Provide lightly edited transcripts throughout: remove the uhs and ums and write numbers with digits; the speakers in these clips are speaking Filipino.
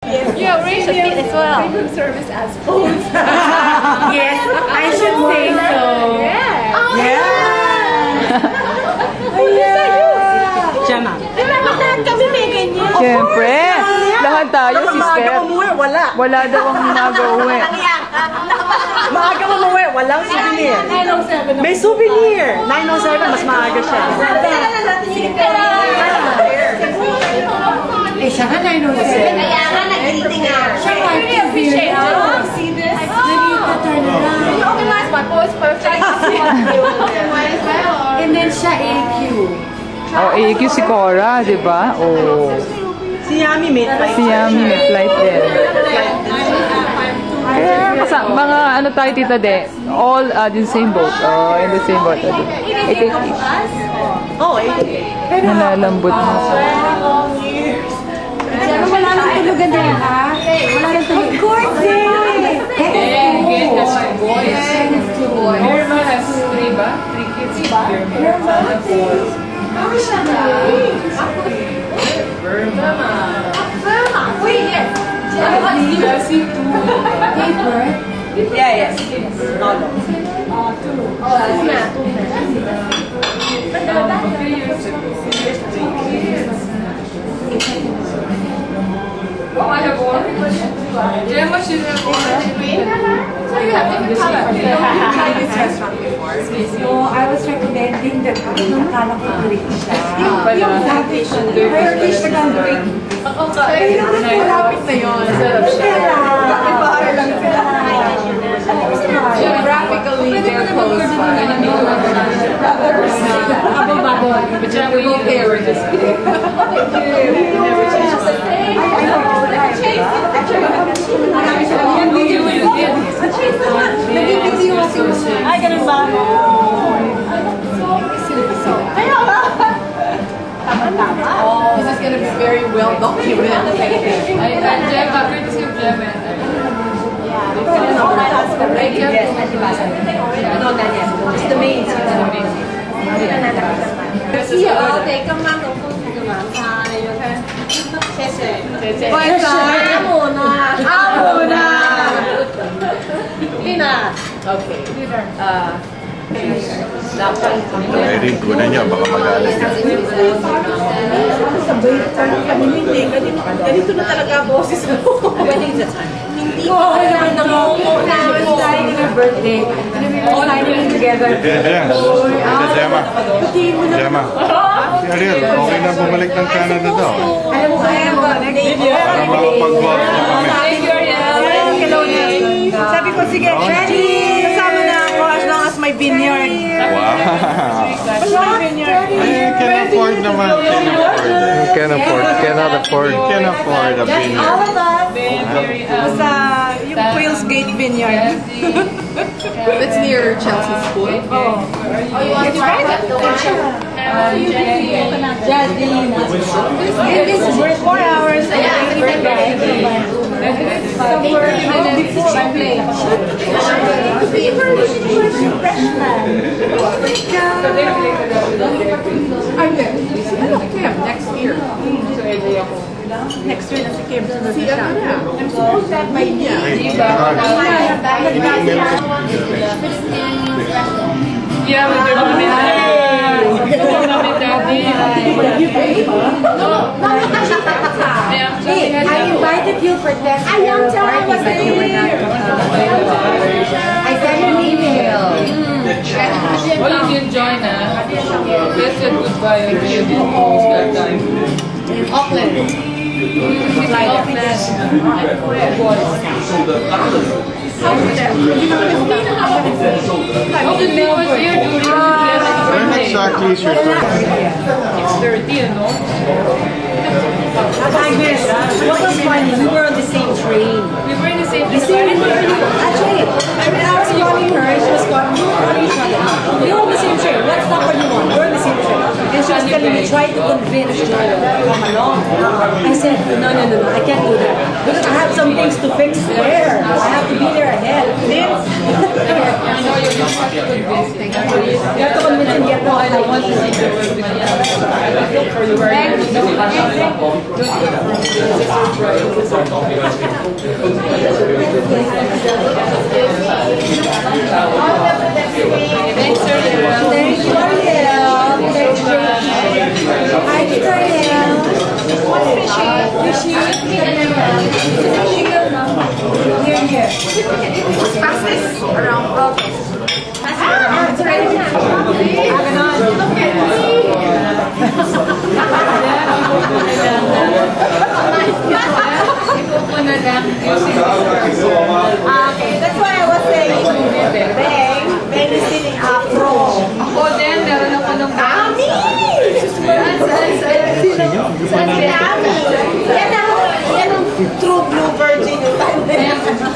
You arrange a fit as well. Room service as food. Yes, I should say so. Yeah. Oh, Siya, ma'am. lahat kami may ganyan. Siyempre, lahat tayo, sister. Maaga umuwi, wala. Wala daw ang mag-uwi. Maaga umuwi, walang souvenir. 907. May souvenir. 907, mas maaga siya. Eh, siya nga 907. Kaya nga, nag-eating nga. Siya nga, appreciate it. See this? I need to turn around. Okay, last one. Oh, it's perfect. And then siya AQ. Oh, AQ si Cora, di ba? Oh. Si Yami may flight. Si Yami may flight din. Kaya mga ano tayo, Tita De? All in the same boat. Oh, in the same boat. 888. Oh, 88. Nalalambot mo. Pero wala nang tulugan din, ha? Wala nang tulugan. Of course, Irma has 3 ba? 3 kids. Wait, yes. Jessie, 2. Paper. Yeah, yes. No, no. A few years ago. Oh, I have one. Gemma should have one. So you have different colors. You don't try this restaurant before. No, I was recommending the green. Akala ko green siya. Yung Turkish na green. Malapit na yun. Ibahay lang sila. Geographically, they're close by. But you're both there, we're just kidding. Ay, ganun ba? This is going to be very well documented. Gemma, courtesy of Gemma. Just the main. Teka man, amo na. Lina. Okay. Irene, kunan niyo, baka magalit ka. Ganito na talaga boses mo. Wedding the time. Hindi ko naman nangungo na signing your birthday. And we were signing together. Gemma. Gemma. Si Ariel, okay na bumalik ng Canada daw. Alam mo kaya mo, Para makapag-golf na kami. Sabi ko, sige, ready. Kasama na ako as long as may vineyard. Wow. Ay, can afford naman. Cannot afford. Can afford a vineyard. Basta yung Quails Gate Vineyard. It's near Chelsea School. Oh, you want to try that? it is 4 hours and 80 minutes. Somewhere before I play. I'm there. Kim, next year. Next year na si Kim. I'm supposed to have my knee. Yeah, with your mom and daddy. Hey, I invited you for this party, but you were not. I sent an email. Well, you didn't join us. They said goodbye and you didn't post that time. In Auckland. When exactly is your turn? 6:30, no? Agnes, what was funny? We were on the same train. We were in the same Actually, I was calling her, she was calling me. We're on the same train. What stop are you on? We're on the same train. And she was telling me, try to convince Joel to come along. I said, no, I can't do that. Because I have some things to fix there. I have to be there ahead. Then, you have to convince him, get no, I don't want to. Thanks, sir. Thank you, Ariel. Thank you. Hi, Tita Ariel. Here. Pass this around. Okay. It's ready. Okay, that's why I was saying, Beng is sitting afro. Ako din, meron ako ng Ami! Saan si Ami! Yan ang true blue virgin yung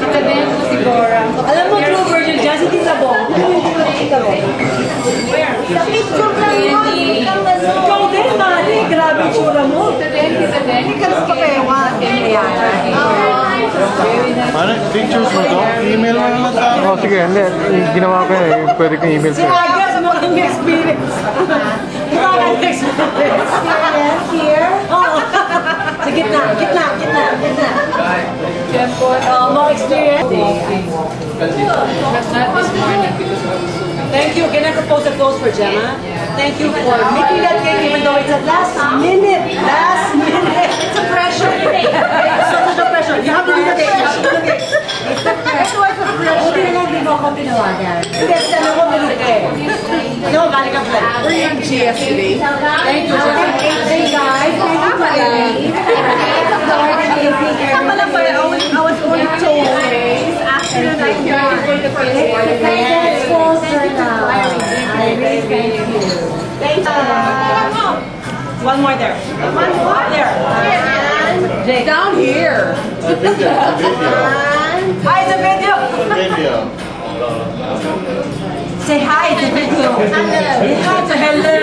Kita din mo si Gora. Alam mo, true virgin dyan, si Tita Bong. Sa picture lang mo, Ikaw din, Mali. Grabe yung tsura mo. Kita din. Ikaw pa kayo, Ano, pictures mo to? Email mo naman sa akin. Oh, sige, hindi. Ginawa ko yan eh. Pwede kong email Si sa'yo. Aga sa mga experience. Ikaw ang experience. Here? Oo. Sa gitna. Oh, more experience. But not this morning because I was so Thank you. Can I propose a close for Gemma? Thank you for making that cake even though it's at last minute. It's a pressure. It's such a pressure. You have to do the pressure. It was a pressure. Buti na lang di mo ako tinawagan. Hindi, sabi ko niluk eh. No, galing ka flat. We're in GSD. Thank you, Gemma. Hey guys, thank you pala. Pala pala, I was only 2 days after the night for the first one. Let's closer now. I really thank you. Thank you. One more there. One more. There. Down here. The video. Hi, the video. Video. Say hi, the video. Say hi to hello.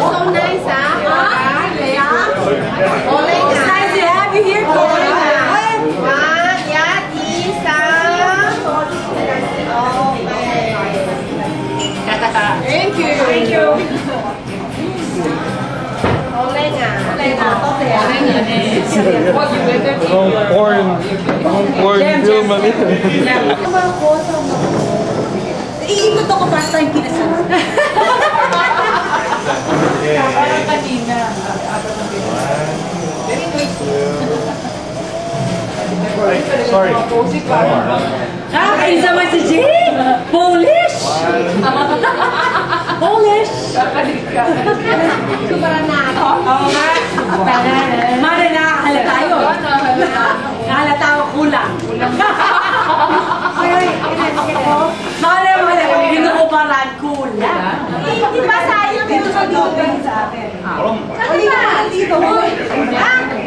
So nice, It's nice to have you here, Cora. Thank you. Thank you. What you better be Porn film man ito. Iikot ako first time kinasal. parang kanina. Sorry. Kain naman si Jane! Polish! Polish! Oo nga. Mara, nakakalata yun. Nakakalata ako kulang. Mara, ginukuparan kulang. Di ba sayang yung sa atin? Dito mo.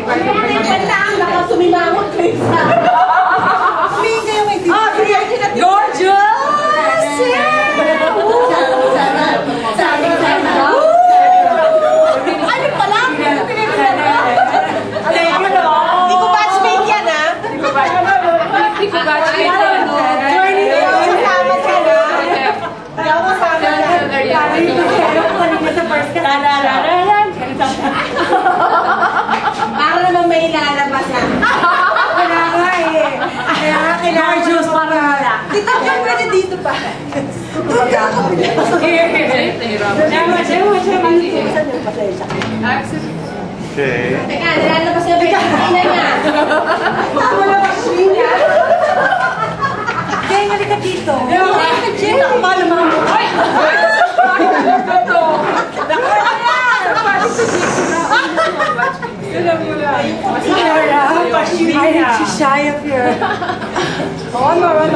Baka sumimangot kayo sa Humingi kayo may Gorgeous! Ano pala? Thank you, no? Hindi ko batchmate yan, ha? Hindi ko ba Joining you. Kasama ka na. Hindi ako kasama na. Kanina sa first ka. Para naman may ilalabas na. Gorgeous para wala. Dito ka pwede dito pa. Okay. Teka, nilalabas na ba yung kainan niya? Tama na ba niya? Jay, halika dito. Jay! Paano mga mo? Ay! She's shy up here. One more.